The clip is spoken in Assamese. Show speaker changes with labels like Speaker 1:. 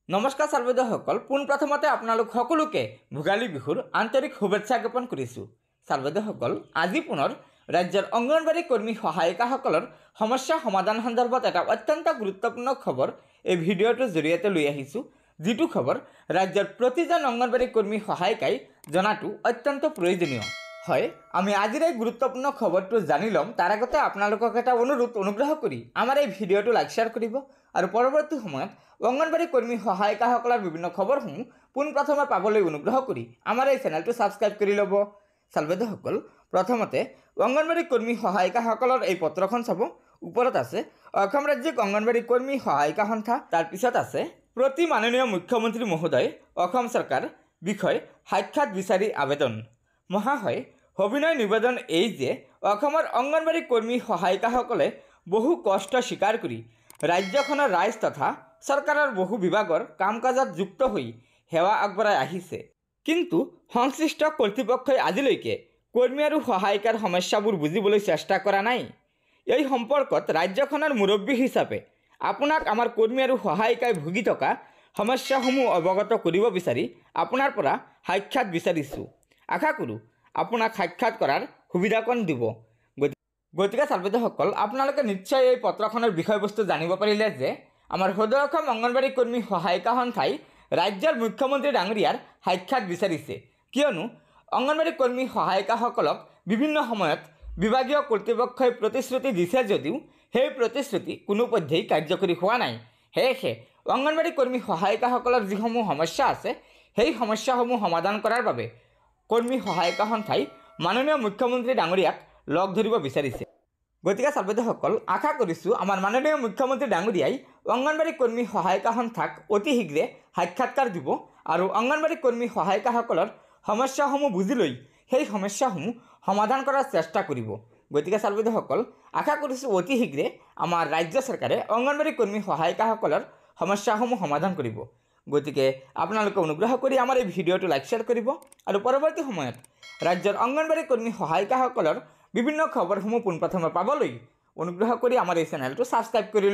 Speaker 1: নমস্কাৰ ছাৰ্বদয়সকল, পোনপ্ৰথমতে আপোনালোক সকলোকে ভোগালী বিহুৰ আন্তৰিক শুভেচ্ছা জ্ঞাপন কৰিছোঁ। ছাৰ্বদয়সকল, আজি পুনৰ ৰাজ্যৰ অংগনবাড়ী কৰ্মী সহায়িকাসকলৰ সমস্যা সমাধান সন্দৰ্ভত এটা অত্যন্ত গুৰুত্বপূৰ্ণ খবৰ এই ভিডিঅ'টোৰ জৰিয়তে লৈ আহিছোঁ, যিটো খবৰ ৰাজ্যৰ প্ৰতিজন অংগনবাড়ী কৰ্মী সহায়িকাই জনাটো অত্যন্ত প্ৰয়োজনীয়। হয়, আমি আজিৰ এই গুৰুত্বপূৰ্ণ খবৰটো জানি ল'ম। তাৰ আগতে আপোনালোকক এটা অনুগ্ৰহ কৰি আমাৰ এই ভিডিঅ'টো লাইক শ্বেয়াৰ কৰিব আৰু পৰৱৰ্তী সময়ত অংগনবাড়ী কৰ্মী সহায়িকাসকলৰ বিভিন্ন খবৰসমূহ পোনপ্ৰথমে পাবলৈ অনুগ্ৰহ কৰি আমাৰ এই চেনেলটো ছাবস্ক্ৰাইব কৰি ল'ব। ছাৰ্বদয়সকল, প্ৰথমতে অংগনবাড়ী কৰ্মী সহায়িকাসকলৰ এই পত্ৰখন চাব। ওপৰত আছে অসম ৰাজ্যিক অংগনবাড়ী কৰ্মী সহায়িকা সন্থা, তাৰপিছত আছে প্ৰতি মাননীয় মুখ্যমন্ত্ৰী মহোদয়, অসম চৰকাৰ, বিষয় সাক্ষাৎ বিচাৰি আবেদন। মহাশয়, সবিনয় নিবেদন এই যে অসমৰ অংগনবাড়ী কৰ্মী সহায়িকাসকলে বহু কষ্ট স্বীকাৰ কৰি ৰাজ্যখনৰ ৰাইজ তথা চৰকাৰৰ বহু বিভাগৰ কাম কাজত যুক্ত হৈ সেৱা আগবঢ়াই আহিছে। কিন্তু সংশ্লিষ্ট কৰ্তৃপক্ষই আজিলৈকে কৰ্মী আৰু সহায়িকাৰ সমস্যাবোৰ বুজিবলৈ চেষ্টা কৰা নাই। এই সম্পৰ্কত ৰাজ্যখনৰ মুৰব্বী হিচাপে আপোনাক আমাৰ কৰ্মী আৰু সহায়িকাই ভুগি থকা সমস্যাসমূহ অৱগত কৰিব বিচাৰি আপোনাৰ পৰা সাক্ষাৎ বিচাৰিছোঁ। আশা কৰোঁ আপোনাক সাক্ষাৎ কৰাৰ সুবিধাকণ দিব। গতিকে ছাৰ্বদয়সকল, আপোনালোকে নিশ্চয় এই পত্ৰখনৰ বিষয়বস্তু জানিব পাৰিলে যে আমাৰ সদৌ অসম অংগনবাড়ী কৰ্মী সহায়িকা সন্থাই ৰাজ্যৰ মুখ্যমন্ত্ৰী ডাঙৰীয়াৰ সাক্ষাৎ বিচাৰিছে। কিয়নো অংগনবাড়ী কৰ্মী সহায়িকাসকলক বিভিন্ন সময়ত বিভাগীয় কৰ্তৃপক্ষই প্ৰতিশ্ৰুতি দিছে যদিও সেই প্ৰতিশ্ৰুতি কোনোপধ্যেই কাৰ্যকৰী হোৱা নাই। সেয়েহে অংগনবাড়ী কৰ্মী সহায়িকাসকলৰ যিসমূহ সমস্যা আছে সেই সমস্যাসমূহ সমাধান কৰাৰ বাবে কৰ্মী সহায়িকা সন্থাই মাননীয় মুখ্যমন্ত্ৰী ডাঙৰীয়াক লগ ধৰিব বিচাৰিছে। গতিকে ছাৰ্বদয়সকল, আশা কৰিছোঁ আমাৰ মাননীয় মুখ্যমন্ত্ৰী ডাঙৰীয়াই অংগনবাড়ী কৰ্মী সহায়িকা সন্থাক অতি শীঘ্ৰে সাক্ষাৎকাৰ দিব আৰু অংগনবাড়ী কৰ্মী সহায়িকাসকলৰ সমস্যাসমূহ বুজি লৈ সেই সমস্যাসমূহ সমাধান কৰাৰ চেষ্টা কৰিব। গতিকে ছাৰ্বদয়সকল, আশা কৰিছোঁ অতি শীঘ্ৰে আমাৰ ৰাজ্য চৰকাৰে অংগনবাড়ী কৰ্মী সহায়িকাসকলৰ সমস্যাসমূহ সমাধান কৰিব। গতিকে আপোনালোকে অনুগ্ৰহ কৰি আমাৰ এই ভিডিঅ'টো লাইক শ্বেয়াৰ কৰিব আৰু পৰৱৰ্তী সময়ত ৰাজ্যৰ অংগনবাড়ী কৰ্মী সহায়িকাসকলৰ বিভিন্ন খবৰসমূহ পোনপ্ৰথমে পাবলৈ অনুগ্ৰহ কৰি আমাৰ এই চেনেলটো ছাবস্ক্ৰাইব কৰি